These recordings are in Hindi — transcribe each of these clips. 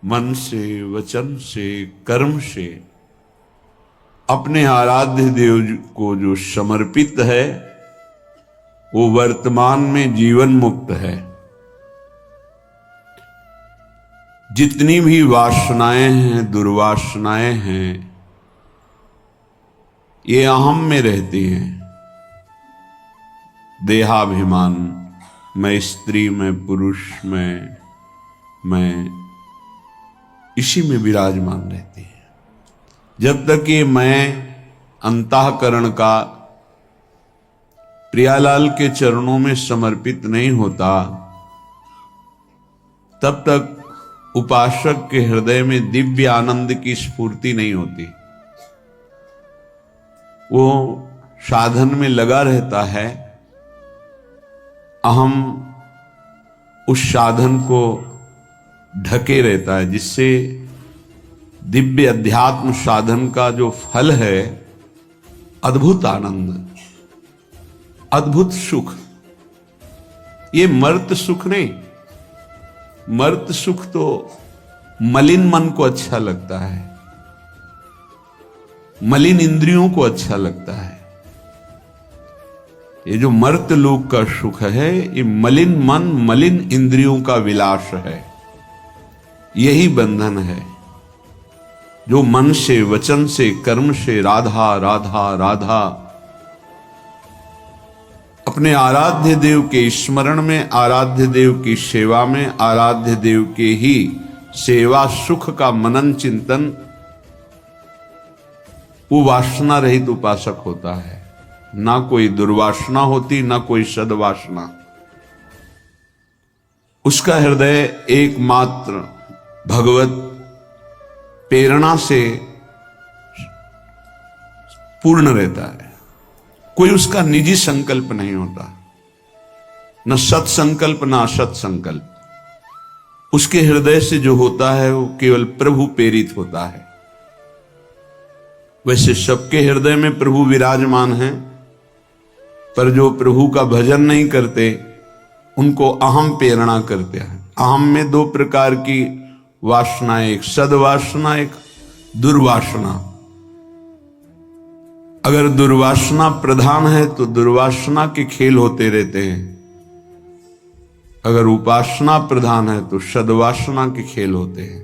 मन से, वचन से, कर्म से अपने आराध्य देव को जो समर्पित है वो वर्तमान में जीवन मुक्त है। जितनी भी वासनाएं हैं, दुर्वासनाएं हैं, ये अहम में रहती हैं। देहाभिमान, मैं स्त्री, मैं पुरुष, मैं इसी में विराजमान रहती है। जब तक ये मैं अंतःकरण का प्रियालाल के चरणों में समर्पित नहीं होता, तब तक उपासक के हृदय में दिव्य आनंद की स्फूर्ति नहीं होती। वो साधन में लगा रहता है, अहम उस साधन को ढके रहता है, जिससे दिव्य अध्यात्म साधन का जो फल है, अद्भुत आनंद, अद्भुत सुख, ये मर्त सुख नहीं। मर्त सुख तो मलिन मन को अच्छा लगता है, मलिन इंद्रियों को अच्छा लगता है। ये जो मर्त लोक का सुख है, ये मलिन मन, मलिन इंद्रियों का विलास है। यही बंधन है जो मन से, वचन से, कर्म से राधा राधा राधा अपने आराध्य देव के स्मरण में, आराध्य देव की सेवा में, आराध्य देव के ही सेवा सुख का मनन चिंतन, वो वासना रहित उपासक होता है। ना कोई दुर्वासना होती, ना कोई सद्वासना। उसका हृदय एकमात्र भगवत प्रेरणा से पूर्ण रहता है। कोई उसका निजी संकल्प नहीं होता, न सत्संकल्प न असत संकल्प। उसके हृदय से जो होता है वो केवल प्रभु प्रेरित होता है। वैसे सबके हृदय में प्रभु विराजमान हैं, पर जो प्रभु का भजन नहीं करते उनको अहम प्रेरणा करते हैं। अहम में दो प्रकार की वासनाएं, एक सद्वासना, एक दुर्वासना। अगर दुर्वासना प्रधान है तो दुर्वासना के खेल होते रहते हैं, अगर उपासना प्रधान है तो सद्वासना के खेल होते हैं।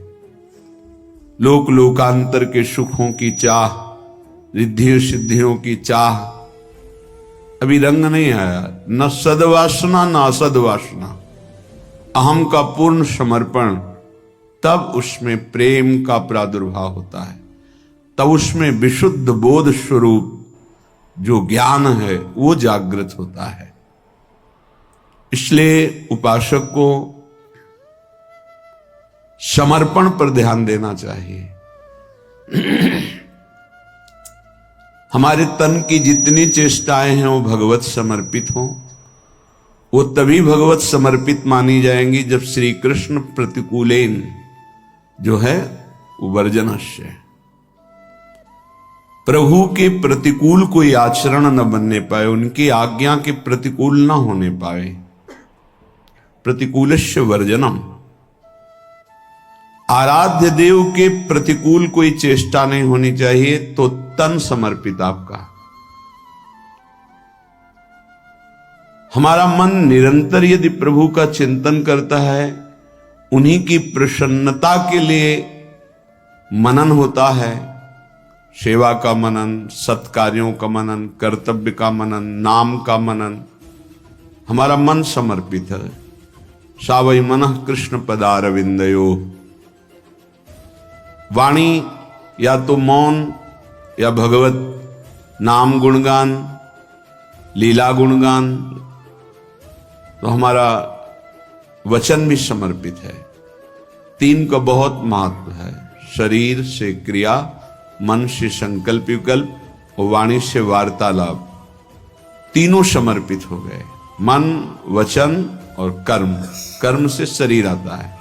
लोक लोकांतर के सुखों की चाह, रिद्धियों सिद्धियों की चाह, अभी रंग नहीं आया। न सद्वासना न असद्वासना, अहम का पूर्ण समर्पण, तब उसमें प्रेम का प्रादुर्भाव होता है। तब उसमें विशुद्ध बोध स्वरूप जो ज्ञान है वो जागृत होता है। इसलिए उपासक को समर्पण पर ध्यान देना चाहिए। हमारे तन की जितनी चेष्टाएं हैं वो भगवत समर्पित हों। वो तभी भगवत समर्पित मानी जाएंगी जब श्री कृष्ण प्रतिकूलेन जो है वर्जनस्य, प्रभु के प्रतिकूल कोई आचरण न बनने पाए, उनकी आज्ञा के प्रतिकूल न होने पाए। प्रतिकूलस्य वर्जनम, आराध्य देव के प्रतिकूल कोई चेष्टा नहीं होनी चाहिए। तो तन समर्पित आपका, हमारा मन निरंतर यदि प्रभु का चिंतन करता है, उन्हीं की प्रसन्नता के लिए मनन होता है। सेवा का मनन, सत्कार्यों का मनन, कर्तव्य का मनन, नाम का मनन, हमारा मन समर्पित है। सावै मनः कृष्ण पदारविंदयो। वाणी या तो मौन या भगवत नाम गुणगान, लीला गुणगान, तो हमारा वचन भी समर्पित है। तीन का बहुत महत्व है, शरीर से क्रिया, मन से संकल्प विकल्प और वाणी से वार्तालाप, तीनों समर्पित हो गए। मन, वचन और कर्म, कर्म से शरीर आता है।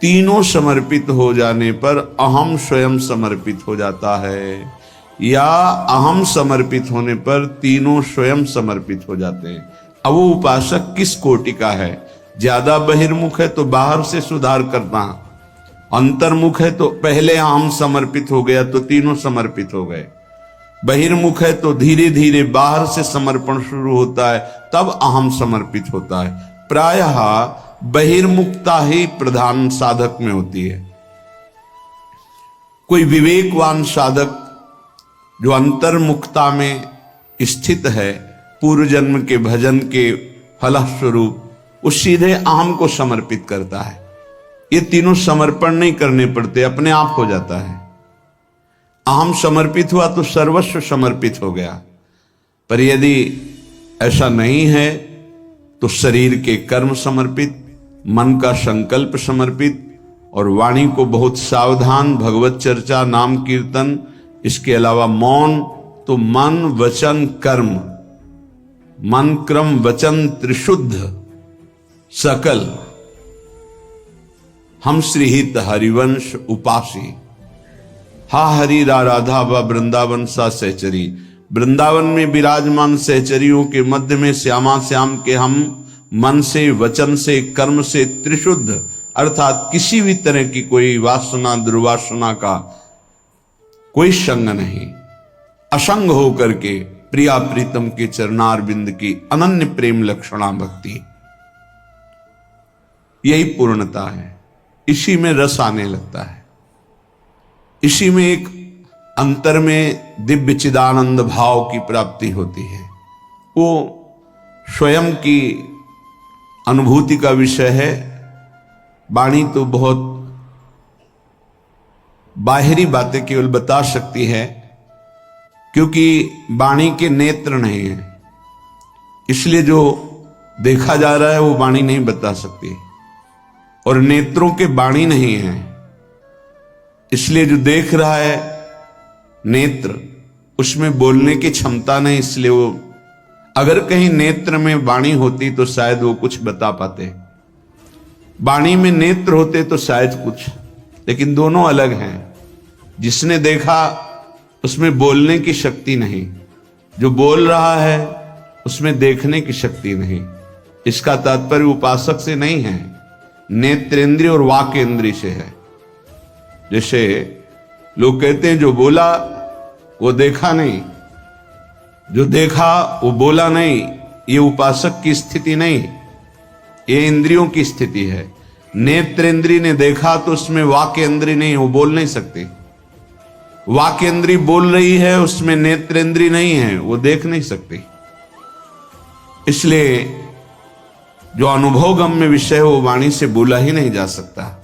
तीनों समर्पित हो जाने पर अहम स्वयं समर्पित हो जाता है, या अहम समर्पित होने पर तीनों स्वयं समर्पित हो जाते हैं। अब वो उपासक किस कोटि का है? ज्यादा बहिर्मुख है तो बाहर से सुधार करना, अंतर्मुख है तो पहले अहम समर्पित हो गया तो तीनों समर्पित हो गए। बहिर्मुख है तो धीरे धीरे बाहर से समर्पण शुरू होता है, तब अहम समर्पित होता है। प्रायः बहिर्मुखता ही प्रधान साधक में होती है। कोई विवेकवान साधक जो अंतर्मुखता में स्थित है, पूर्व जन्म के भजन के फलस्वरूप, वो सीधे अहम को समर्पित करता है। ये तीनों समर्पण नहीं करने पड़ते, अपने आप हो जाता है। अहम समर्पित हुआ तो सर्वस्व समर्पित हो गया। पर यदि ऐसा नहीं है तो शरीर के कर्म समर्पित, मन का संकल्प समर्पित, और वाणी को बहुत सावधान, भगवत चर्चा, नाम कीर्तन, इसके अलावा मौन, तो मन वचन कर्म, मन क्रम वचन त्रिशुद्ध सकल हम श्रीहित हरिवंश उपासी। हा हरि राधा व वृंदावन सा सहचरी। वृंदावन में विराजमान सहचरियों के मध्य में श्यामा श्याम के हम मन से, वचन से, कर्म से त्रिशुद्ध, अर्थात किसी भी तरह की कोई वासना दुर्वासना का कोई संग नहीं, असंग होकर के प्रिया प्रीतम के चरणार बिंद की अनन्य प्रेम लक्षणा भक्ति, यही पूर्णता है। इसी में रस आने लगता है, इसी में एक अंतर में दिव्य चिदानंद भाव की प्राप्ति होती है। वो स्वयं की अनुभूति का विषय है। वाणी तो बहुत बाहरी बातें केवल बता सकती है, क्योंकि वाणी के नेत्र नहीं है, इसलिए जो देखा जा रहा है वो वाणी नहीं बता सकती, और नेत्रों के वाणी नहीं है, इसलिए जो देख रहा है नेत्र, उसमें बोलने की क्षमता नहीं, इसलिए वो, अगर कहीं नेत्र में वाणी होती तो शायद वो कुछ बता पाते, वाणी में नेत्र होते तो शायद कुछ, लेकिन दोनों अलग हैं। जिसने देखा उसमें बोलने की शक्ति नहीं, जो बोल रहा है उसमें देखने की शक्ति नहीं। इसका तात्पर्य उपासक से नहीं है, नेत्रेंद्रिय और वाक इंद्रिय से है। जैसे लोग कहते हैं जो बोला वो देखा नहीं, जो देखा वो बोला नहीं, ये उपासक की स्थिति नहीं, ये इंद्रियों की स्थिति है। नेत्रेंद्रिय ने देखा तो उसमें वाक इंद्रिय नहीं, वो बोल नहीं सकती। वाक इंद्रिय बोल रही है, उसमें नेत्रेंद्रिय नहीं है, वो देख नहीं सकती। इसलिए जो अनुभव गम्य विषय हो वाणी से बोला ही नहीं जा सकता।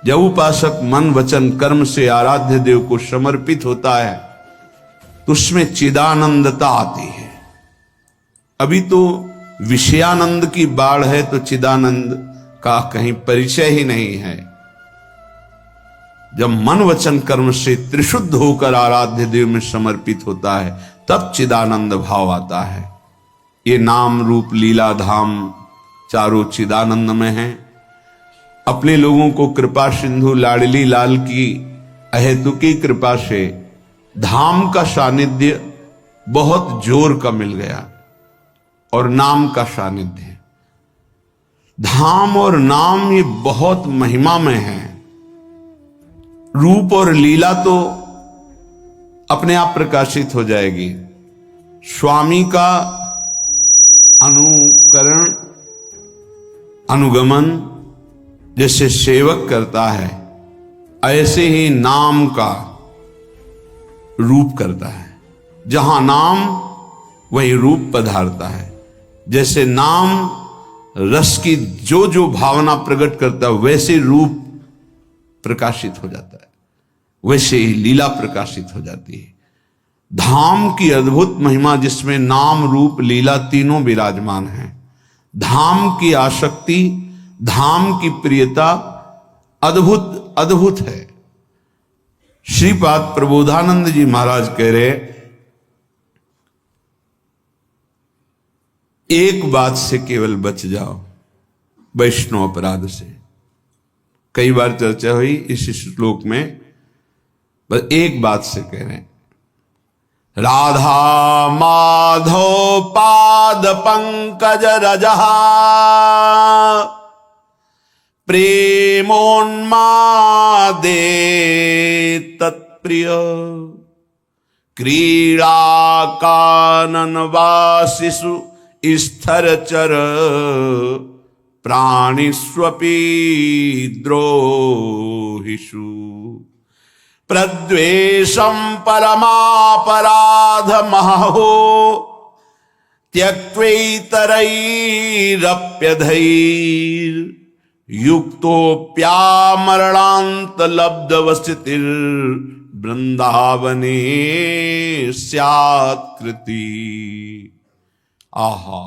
जब उपासक मन वचन कर्म से आराध्य देव को समर्पित होता है तो उसमें चिदानंदता आती है। अभी तो विषयानंद की बाढ़ है तो चिदानंद का कहीं परिचय ही नहीं है। जब मन वचन कर्म से त्रिशुद्ध होकर आराध्य देव में समर्पित होता है तब चिदानंद भाव आता है। ये नाम रूप लीला धाम चारों चिदानंद में हैं। अपने लोगों को कृपा सिंधु लाडली लाल की अहेतुकी कृपा से धाम का सानिध्य बहुत जोर का मिल गया और नाम का सानिध्य। धाम और नाम ये बहुत महिमा में है। रूप और लीला तो अपने आप प्रकाशित हो जाएगी। स्वामी का अनुकरण अनुगमन जैसे सेवक करता है, ऐसे ही नाम का रूप करता है। जहां नाम वही रूप पधारता है। जैसे नाम रस की जो जो भावना प्रकट करता है वैसे रूप प्रकाशित हो जाता है, वैसे ही लीला प्रकाशित हो जाती है। धाम की अद्भुत महिमा जिसमें नाम रूप लीला तीनों विराजमान हैं। धाम की आसक्ति, धाम की प्रियता अद्भुत अद्भुत है। श्रीपाद प्रबोधानंद जी महाराज कह रहे, एक बात से केवल बच जाओ, वैष्णव अपराध से। कई बार चर्चा हुई इस श्लोक में, बस एक बात से कह रहे हैं, राधा माधव पाद पंकज रजहा प्रेमोन्मादे तत्प्रिय क्रीड़ा काननवासिषु स्थरचर प्राणिष्वपि द्रोहिषु प्रद्वेषं परमापराधमहो त्यक्त्वैतरैरप्यधैर्युक्तोऽप्यामरणान्तलब्धवस्थितिर्वृन्दावने स्यात्कृति। आहा,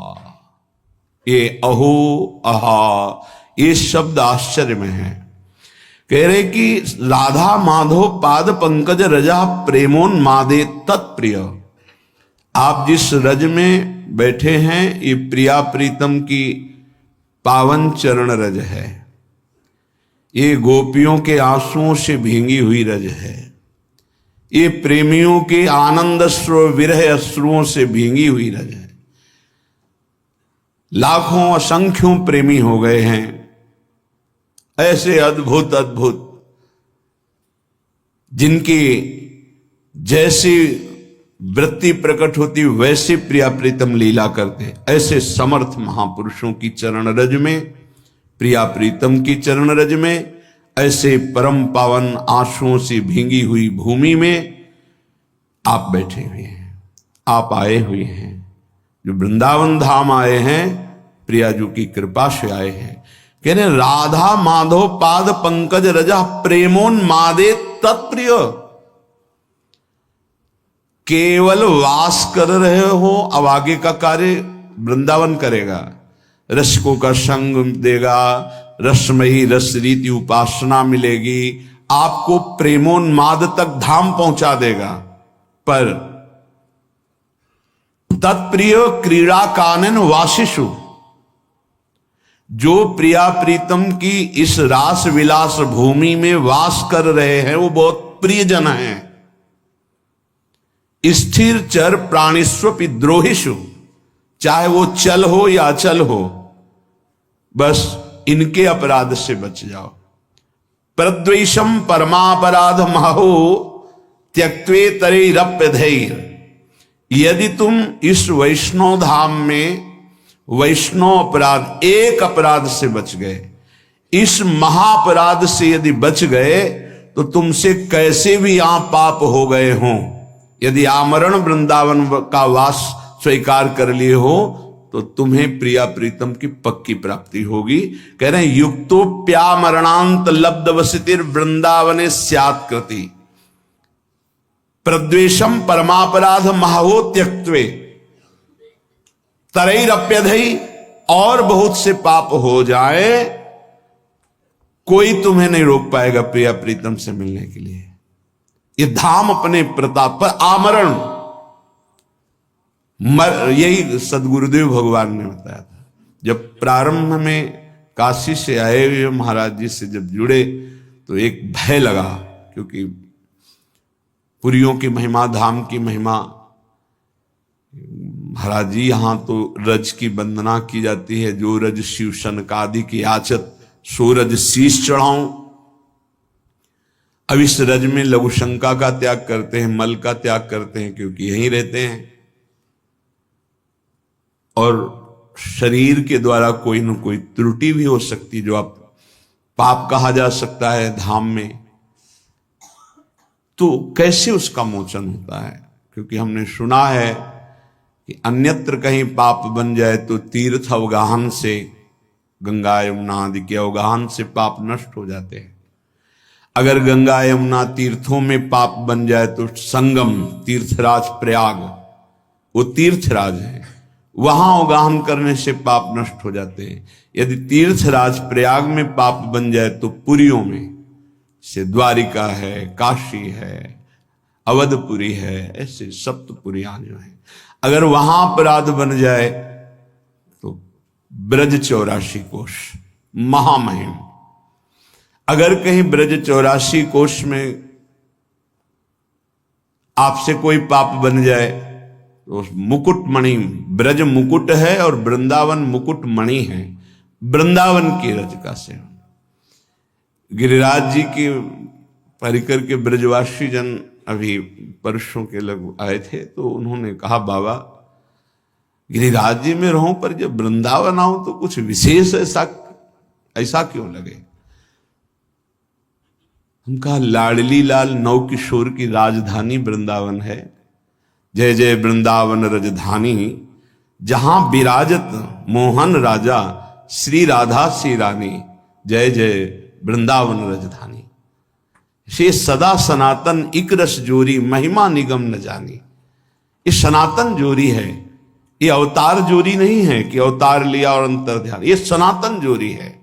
ये अहो आहा, ये शब्द आश्चर्य में है। कह रहे कि राधा माधव पाद पंकज रजा प्रेमोन्मादे तत्प्रिय। आप जिस रज में बैठे हैं ये प्रिया प्रीतम की पावन चरण रज है। ये गोपियों के आंसुओं से भींगी हुई रज है। ये प्रेमियों के आनंद अश्रु विरह अश्रुओं से भींगी हुई रज है। लाखों असंख्यों प्रेमी हो गए हैं। ऐसे अद्भुत अद्भुत जिनकी जैसी वृत्ति प्रकट होती वैसे प्रिया प्रीतम लीला करते, ऐसे समर्थ महापुरुषों की चरण रज में, प्रिया प्रीतम की चरण रज में, ऐसे परम पावन आंसुओं से भींगी हुई भूमि में आप बैठे हुए हैं, आप आए हुए हैं। जो वृंदावन धाम आए हैं, प्रियाजू की कृपा से आए हैं। कहने राधा माधव पाद पंकज रजा प्रेमोन्मादे तत्प्रिय। केवल वास कर रहे हो, अब आगे का कार्य वृंदावन करेगा। रसिकों का संग देगा, रसमयी रस रीति उपासना मिलेगी, आपको प्रेमोन्माद तक धाम पहुंचा देगा। पर तत्प्रिय क्रीड़ा कानन वासिषु, जो प्रिया प्रीतम की इस रास विलास भूमि में वास कर रहे हैं वो बहुत प्रियजन हैं। स्थिर चर प्राणिस्वपि द्रोहिषु, चाहे वो चल हो या अचल हो, बस इनके अपराध से बच जाओ। प्रद्वेषम परमापराध महो त्यक्त्वेतरैरप्यधैर्। यदि तुम इस वैष्णव धाम में वैष्णव अपराध, एक अपराध से बच गए, इस महाअपराध से यदि बच गए, तो तुमसे कैसे भी यहां पाप हो गए हों, यदि आमरण वृंदावन का वास स्वीकार कर लिए हो, तो तुम्हें प्रिया प्रीतम की पक्की प्राप्ति होगी। कह रहे हैं युक्तोप्यामरणांत लब्धवसितिर वृंदावने स्यात्कृति। प्रद्वेषम परमापराध महो त्यक्त्वे तरैरप्यधै, और बहुत से पाप हो जाए, कोई तुम्हें नहीं रोक पाएगा प्रिया प्रीतम से मिलने के लिए। ये धाम अपने प्रताप पर आमरण, यही सदगुरुदेव भगवान ने बताया था। जब प्रारंभ में काशी से आए हुए महाराज जी से जब जुड़े तो एक भय लगा, क्योंकि पुरियों की महिमा, धाम की महिमा, महाराज जी यहां तो रज की वंदना की जाती है, जो रज शिव सनकादि की आचत सो रज शीश चढ़ाऊं। अब इस रज में लघु शंका का त्याग करते हैं, मल का त्याग करते हैं, क्योंकि यहीं रहते हैं। और शरीर के द्वारा कोई न कोई त्रुटि भी हो सकती, जो आप पाप कहा जा सकता है धाम में, तो कैसे उसका मोचन होता है? क्योंकि हमने सुना है कि अन्यत्र कहीं पाप बन जाए तो तीर्थ अवगाहन से, गंगा यमुना आदि के अवगाहन से पाप नष्ट हो जाते हैं। अगर गंगा यमुना तीर्थों में पाप बन जाए तो संगम तीर्थराज प्रयाग, वो तीर्थराज है, वहां अवगाहन करने से पाप नष्ट हो जाते हैं। यदि तीर्थराज प्रयाग में पाप बन जाए तो पुरियों में से द्वारिका है, काशी है, अवधपुरी है, ऐसे सप्तपुरियां जो है, अगर वहां अपराध बन जाए तो ब्रज 84 कोश महामहिम। अगर कहीं ब्रज 84 कोश में आपसे कोई पाप बन जाए तो मुकुट मणि, ब्रज मुकुट है और वृंदावन मुकुट मणि है, वृंदावन की रज का सेवन। गिरिराज जी के परिकर के ब्रजवासी जन अभी परसों के लग आए थे, तो उन्होंने कहा बाबा गिरिराज जी में रहूं पर जब वृंदावन आऊं तो कुछ विशेष ऐसा क्यों लगे। हम कहा लाडली लाल नौ किशोर की राजधानी वृंदावन है। जय जय वृंदावन राजधानी, जहां विराजत मोहन राजा, श्री राधा श्री रानी, जय जय वृंदावन राजधानी। से सदा सनातन इक रस जोरी, महिमा निगम न जानी। ये सनातन जोरी है, ये अवतार जोरी नहीं है कि अवतार लिया और अंतर ध्यान, ये सनातन जोरी है।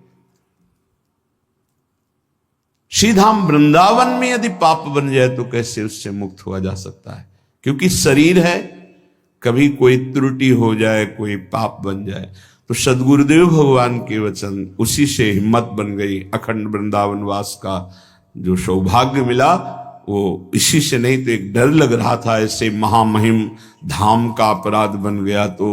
श्रीधाम वृंदावन में यदि पाप बन जाए तो कैसे उससे मुक्त हुआ जा सकता है, क्योंकि शरीर है, कभी कोई त्रुटि हो जाए, कोई पाप बन जाए। तो सदगुरुदेव भगवान के वचन, उसी से हिम्मत बन गई। अखंड वृंदावन वास का जो सौभाग्य मिला वो इसी से, नहीं तो एक डर लग रहा था ऐसे महामहिम धाम का अपराध बन गया तो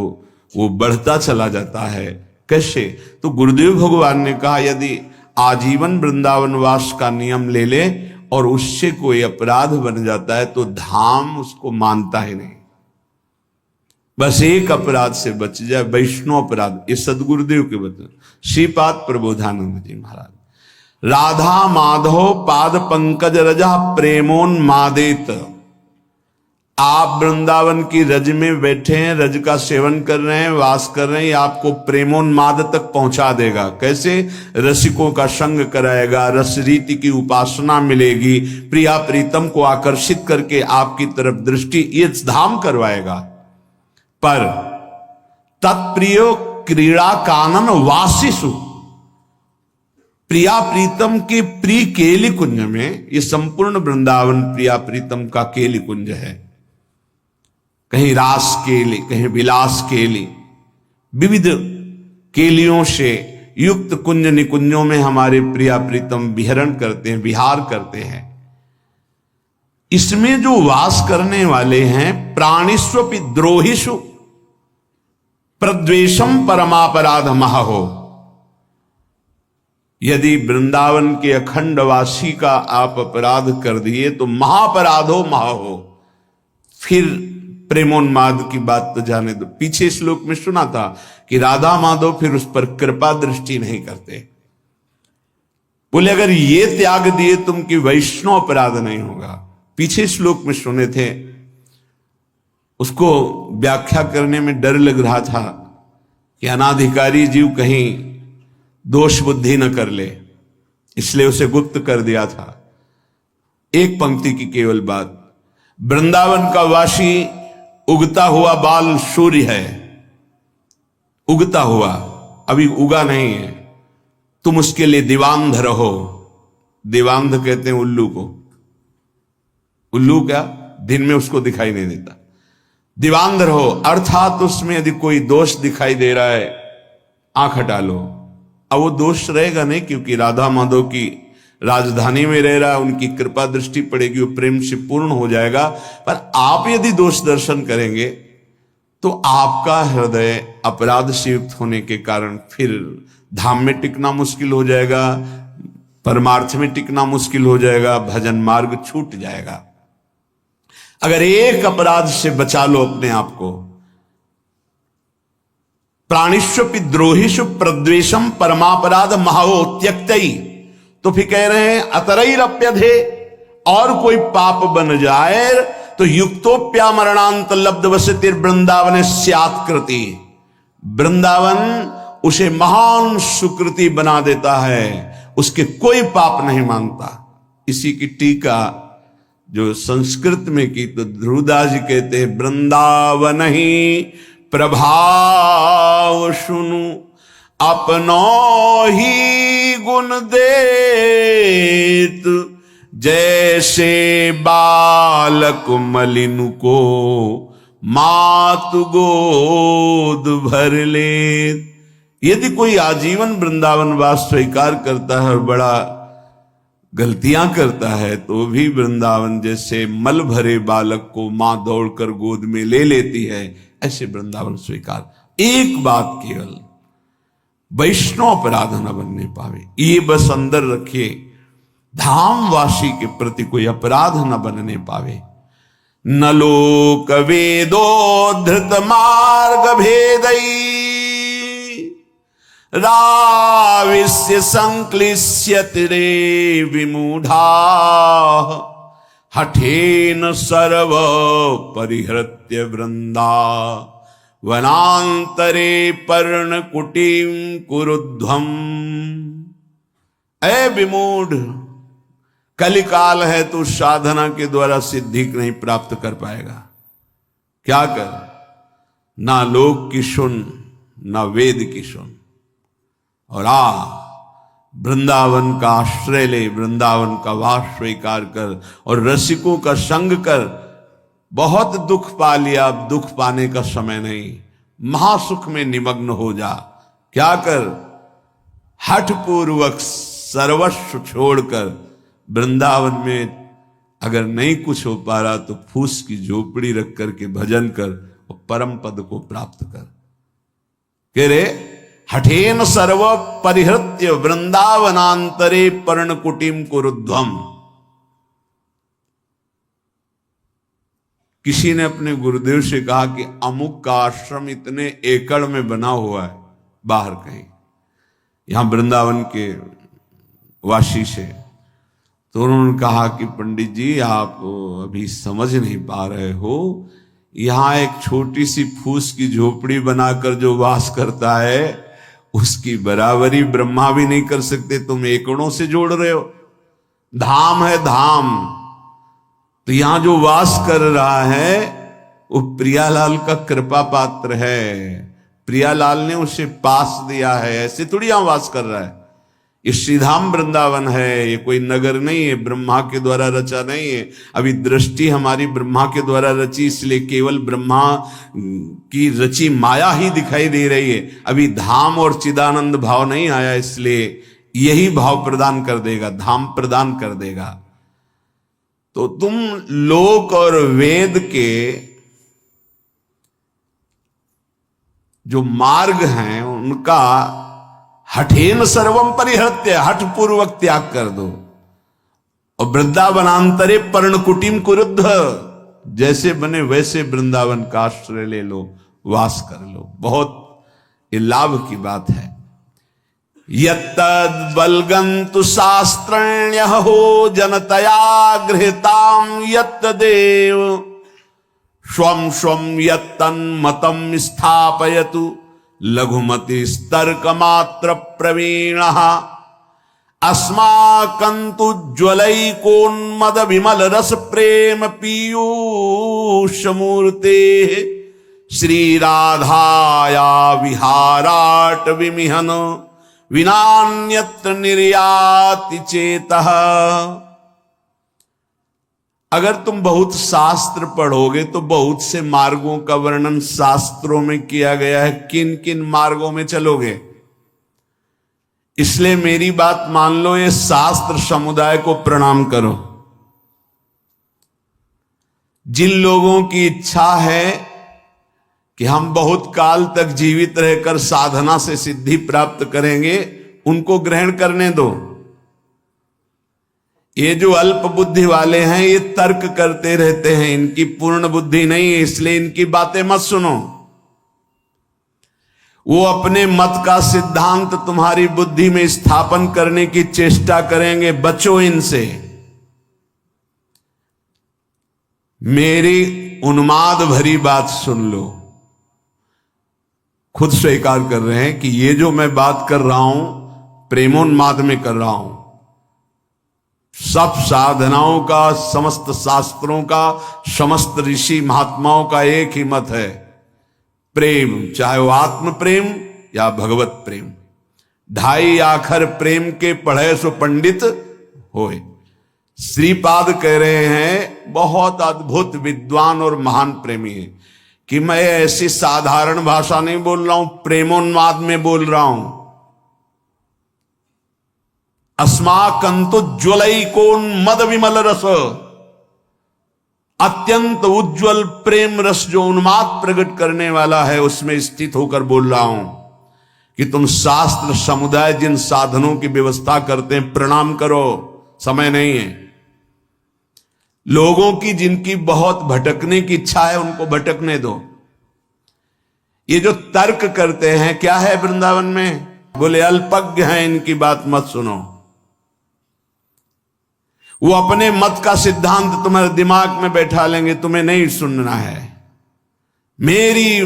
वो बढ़ता चला जाता है कैसे। तो गुरुदेव भगवान ने कहा यदि आजीवन वृंदावन वास का नियम ले ले और उससे कोई अपराध बन जाता है तो धाम उसको मानता ही नहीं। बस एक अपराध से बच जाए, वैष्णव अपराध। ये सदगुरुदेव के वचन, श्रीपाद प्रबोधानंद जी महाराज। राधा माधव पाद पंकज रजा प्रेमोन्मादेत। आप वृंदावन की रज में बैठे हैं, रज का सेवन कर रहे हैं, वास कर रहे हैं, ये आपको प्रेमोन्माद तक पहुंचा देगा। कैसे? रसिकों का संग कराएगा, रस रीति की उपासना मिलेगी, प्रिया प्रीतम को आकर्षित करके आपकी तरफ दृष्टि ये धाम करवाएगा। पर तत्प्रियो क्रीड़ा कानन वासिसु, प्रिया प्रीतम के प्रिय केली कुंज में, ये संपूर्ण वृंदावन प्रिया प्रीतम का केली कुंज है। कहीं रास केली, कहीं विलास केली, विविध केलियों से युक्त कुंज निकुंजों में हमारे प्रिया प्रीतम विहरण करते हैं, विहार करते हैं। इसमें जो वास करने वाले हैं, प्राणिस्वपि द्रोहिषु प्रद्वेषम परमापराध महो। यदि वृंदावन के अखंड वासी का आप अपराध कर दिए तो महापराधो महो। फिर प्रेमोन्माद की बात तो जाने दो। पीछे श्लोक में सुना था कि राधा माधव फिर उस पर कृपा दृष्टि नहीं करते। बोले अगर ये त्याग दिए तुम कि वैष्णव अपराध नहीं होगा। पीछे श्लोक में सुने थे, उसको व्याख्या करने में डर लग रहा था कि अनाधिकारी जीव कहीं दोष बुद्धि न कर ले, इसलिए उसे गुप्त कर दिया था। एक पंक्ति की केवल बात, वृंदावन का वासी उगता हुआ बाल सूर्य है, उगता हुआ, अभी उगा नहीं है। तुम उसके लिए दिवांध रहो। दिवांध कहते हैं उल्लू को। उल्लू क्या? दिन में उसको दिखाई नहीं देता। दिवांध रहो अर्थात उसमें यदि कोई दोष दिखाई दे रहा है, आंख हटा लो। अब वो दोष रहेगा नहीं, क्योंकि राधा माधव की राजधानी में रह रहा है, उनकी कृपा दृष्टि पड़ेगी, वो प्रेम से पूर्ण हो जाएगा। पर आप यदि दोष दर्शन करेंगे तो आपका हृदय अपराध से युक्त होने के कारण फिर धाम में टिकना मुश्किल हो जाएगा, परमार्थ में टिकना मुश्किल हो जाएगा, भजन मार्ग छूट जाएगा। अगर एक अपराध से बचा लो अपने आप को, प्राणिष्वपि द्रोहिषु प्रद्वेषम परमापराध महो त्यक्तई, तो फिर कह रहे हैं अतरैरप्यधे, और कोई पाप बन जाए तो युक्तोप्या मरणांत लब्ध वसतिर वृंदावन स्यात्कृति। वृंदावन उसे महान सुकृति बना देता है, उसके कोई पाप नहीं मानता। इसी की टीका जो संस्कृत में की तो ध्रुवदास जी कहते हैं, वृंदावन ही प्रभाव सुनु अपनो ही गुण देत, जैसे बालक मलिन को मातु गोद भर ले। यदि कोई आजीवन वृंदावन वास स्वीकार करता है और बड़ा गलतियां करता है तो भी वृंदावन जैसे मल भरे बालक को मां दौड़कर गोद में ले लेती है, ऐसे वृंदावन स्वीकार। एक बात केवल, वैष्णव अपराध न बनने पावे, ये बस अंदर रखिए। धामवासी के प्रति कोई अपराध न बनने पावे। न लोक वेदोद्धृत मार्ग भेदई राविस्य संक्लिश्यति रे विमूढ़ा हठेन सर्व परिहृत्य वृंदा वनांतरे पर्णकुटीं कुरुध्वम्। ऐ विमूढ़, कलिकाल है, तू साधना के द्वारा सिद्धि नहीं प्राप्त कर पाएगा। क्या कर, ना लोक की सुन, ना वेद की सुन, और वृंदावन का आश्रय ले, वृंदावन का वास स्वीकार कर और रसिकों का संग कर। बहुत दुख पा लिया, अब दुख पाने का समय नहीं, महासुख में निमग्न हो जा। क्या कर, हठ पूर्वक सर्वस्व छोड़कर वृंदावन में अगर नहीं कुछ हो पा रहा तो फूस की झोपड़ी रख करके भजन कर और परम पद को प्राप्त कर। कह रे हठेन सर्व परिहृत्य वृंदावनांतरे पर्णकुटीम कुरुध्वम। किसी ने अपने गुरुदेव से कहा कि अमुक का आश्रम इतने एकड़ में बना हुआ है बाहर कहीं, यहां वृंदावन के वासी से। तो उन्होंने कहा कि पंडित जी आप अभी समझ नहीं पा रहे हो, यहां एक छोटी सी फूस की झोपड़ी बनाकर जो वास करता है उसकी बराबरी ब्रह्मा भी नहीं कर सकते, तुम एकड़ों से जोड़ रहे हो। धाम है धाम, तो यहां जो वास कर रहा है वो प्रियालाल का कृपा पात्र है, प्रियालाल ने उसे पास दिया है, ऐसे थोड़ी यहां वास कर रहा है। ये श्रीधाम वृंदावन है, ये कोई नगर नहीं है, ब्रह्मा के द्वारा रचा नहीं है। अभी दृष्टि हमारी ब्रह्मा के द्वारा रची, इसलिए केवल ब्रह्मा की रची माया ही दिखाई दे रही है। अभी धाम और चिदानंद भाव नहीं आया, इसलिए यही भाव प्रदान कर देगा, धाम प्रदान कर देगा। तो तुम लोक और वेद के जो मार्ग हैं उनका हठेन सर्वम परिहृत्य, हठ पूर्वक त्याग कर दो। और वृंदावनांतरे पर्णकुटीम कुरुद्ध, जैसे बने वैसे वृंदावन का आश्रय ले लो, वास कर लो। बहुत ये लाभ की बात है। यत्तद् बलगन्तु शास्त्रण्यः हो जनतया गृहीतां यत्तदेव स्वं स्वं यत्तन्मतं स्थापयतु लघुमति स्तर्क मात्र प्रवीणः अस्माकन्तु ज्वलैकोन्मद विमल रस प्रेम पीयूष मूर्ते श्री राधाया विहाराट विमिहन विनान्यत्र निर्याति चेतः। अगर तुम बहुत शास्त्र पढ़ोगे तो बहुत से मार्गों का वर्णन शास्त्रों में किया गया है, किन किन मार्गों में चलोगे। इसलिए मेरी बात मान लो, ये शास्त्र समुदाय को प्रणाम करो। जिन लोगों की इच्छा है कि हम बहुत काल तक जीवित रहकर साधना से सिद्धि प्राप्त करेंगे, उनको ग्रहण करने दो। ये जो अल्प बुद्धि वाले हैं ये तर्क करते रहते हैं, इनकी पूर्ण बुद्धि नहीं है, इसलिए इनकी बातें मत सुनो। वो अपने मत का सिद्धांत तुम्हारी बुद्धि में स्थापन करने की चेष्टा करेंगे, बचो इनसे। मेरी उन्माद भरी बात सुन लो। खुद स्वीकार कर रहे हैं कि ये जो मैं बात कर रहा हूं प्रेमोन्माद में कर रहा हूं। सब साधनाओं का, समस्त शास्त्रों का, समस्त ऋषि महात्माओं का एक ही मत है, प्रेम, चाहे वो आत्म प्रेम या भगवत प्रेम। ढाई आखर प्रेम के पढ़े सो पंडित होए। श्रीपाद कह रहे हैं, बहुत अद्भुत विद्वान और महान प्रेमी है, कि मैं ऐसी साधारण भाषा नहीं बोल रहा हूं, प्रेमोन्माद में बोल रहा हूं। अस्माकंतु ज्वलैकोन्मद विमल रस, अत्यंत उज्जवल प्रेम रस जो उन्माद प्रकट करने वाला है, उसमें स्थित होकर बोल रहा हूं कि तुम शास्त्र समुदाय जिन साधनों की व्यवस्था करते हैं प्रणाम करो, समय नहीं है। लोगों की जिनकी बहुत भटकने की इच्छा है उनको भटकने दो। ये जो तर्क करते हैं, क्या है वृंदावन में? बोले अल्पज्ञ हैं, इनकी बात मत सुनो। वो अपने मत का सिद्धांत तुम्हारे दिमाग में बैठा लेंगे, तुम्हें नहीं सुनना है। मेरी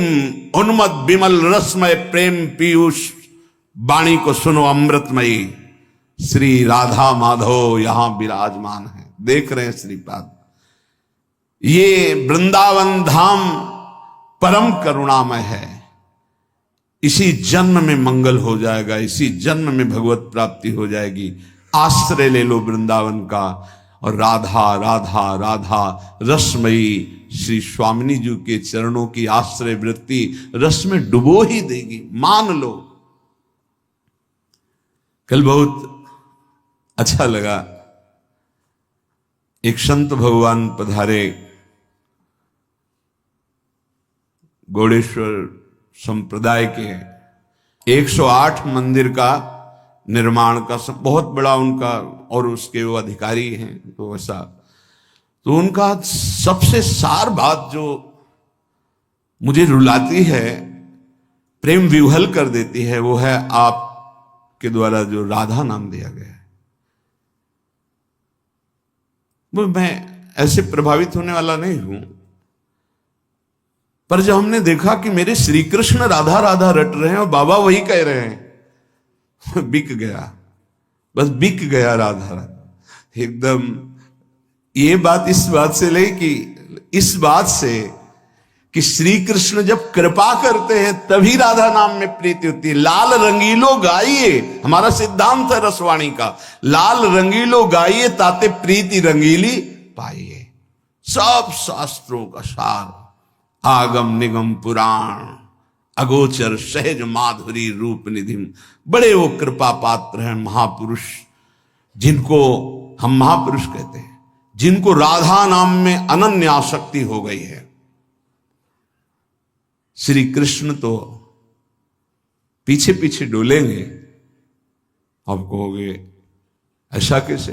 उन्मत्त विमल रसमय प्रेम पीयूष वाणी को सुनो। अमृतमयी श्री राधा माधव यहां विराजमान है, देख रहे हैं श्रीपाद। ये वृंदावन धाम परम करुणामय है। इसी जन्म में मंगल हो जाएगा, इसी जन्म में भगवत प्राप्ति हो जाएगी। आश्रय ले लो वृंदावन का, और राधा राधा राधा रसमयी श्री स्वामिनी जी के चरणों की आश्रय वृत्ति रस में डुबो ही देगी, मान लो। कल बहुत अच्छा लगा, एक संत भगवान पधारे, गौड़ेश्वर संप्रदाय के 108 मंदिर का निर्माण का सब बहुत बड़ा उनका, और उसके वो अधिकारी हैं, तो ऐसा तो उनका सबसे सार बात जो मुझे रुलाती है, प्रेम विह्वल कर देती है, वो है आपके द्वारा जो राधा नाम दिया गया है। वो मैं ऐसे प्रभावित होने वाला नहीं हूं, पर जब हमने देखा कि मेरे श्री कृष्ण राधा राधा रट रहे हैं और बाबा वही कह रहे हैं, बिक गया, बस बिक गया राधा राधा एकदम। ये बात इस बात से ले कि इस बात से कि श्री कृष्ण जब कृपा करते हैं तभी राधा नाम में प्रीति होती है। लाल रंगीलो गाइए, हमारा सिद्धांत है रसवाणी का, लाल रंगीलो गाइए ताते प्रीति रंगीली पाइए। सब शास्त्रों का सार, आगम निगम पुराण अगोचर सहज माधुरी रूप निधि। बड़े वो कृपा पात्र हैं महापुरुष, जिनको हम महापुरुष कहते हैं, जिनको राधा नाम में अनन्य आसक्ति हो गई है। श्री कृष्ण तो पीछे पीछे डोलेंगे, आप कहोगे ऐसा कैसे?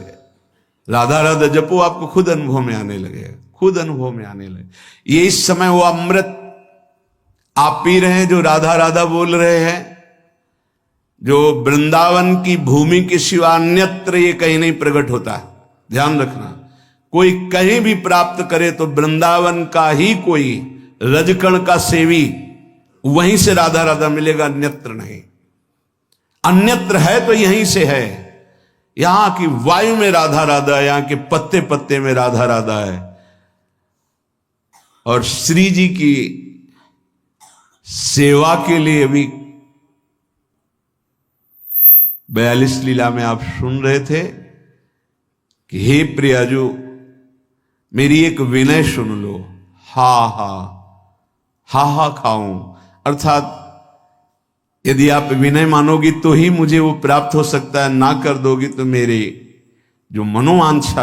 राधा राधा जपो, आपको खुद अनुभव में आने लगेगा, खुद अनुभव में आने लगे। ये इस समय वो अमृत आप पी रहे हैं जो राधा राधा बोल रहे हैं, जो वृंदावन की भूमि के सिवा अन्यत्र ये कहीं नहीं प्रकट होता है। ध्यान रखना, कोई कहीं भी प्राप्त करे तो वृंदावन का ही कोई रजकण का सेवी, वहीं से राधा राधा मिलेगा, अन्यत्र नहीं। अन्यत्र है तो यहीं से है। यहां की वायु में राधा राधा है, यहां के पत्ते पत्ते में राधा राधा है। और श्री जी की सेवा के लिए अभी 42 लीला में आप सुन रहे थे कि हे प्रियाजू मेरी एक विनय सुन लो, हा हा हा हा खाऊं। अर्थात यदि आप विनय मानोगी तो ही मुझे वो प्राप्त हो सकता है, ना कर दोगी तो मेरे जो मनोवांछा है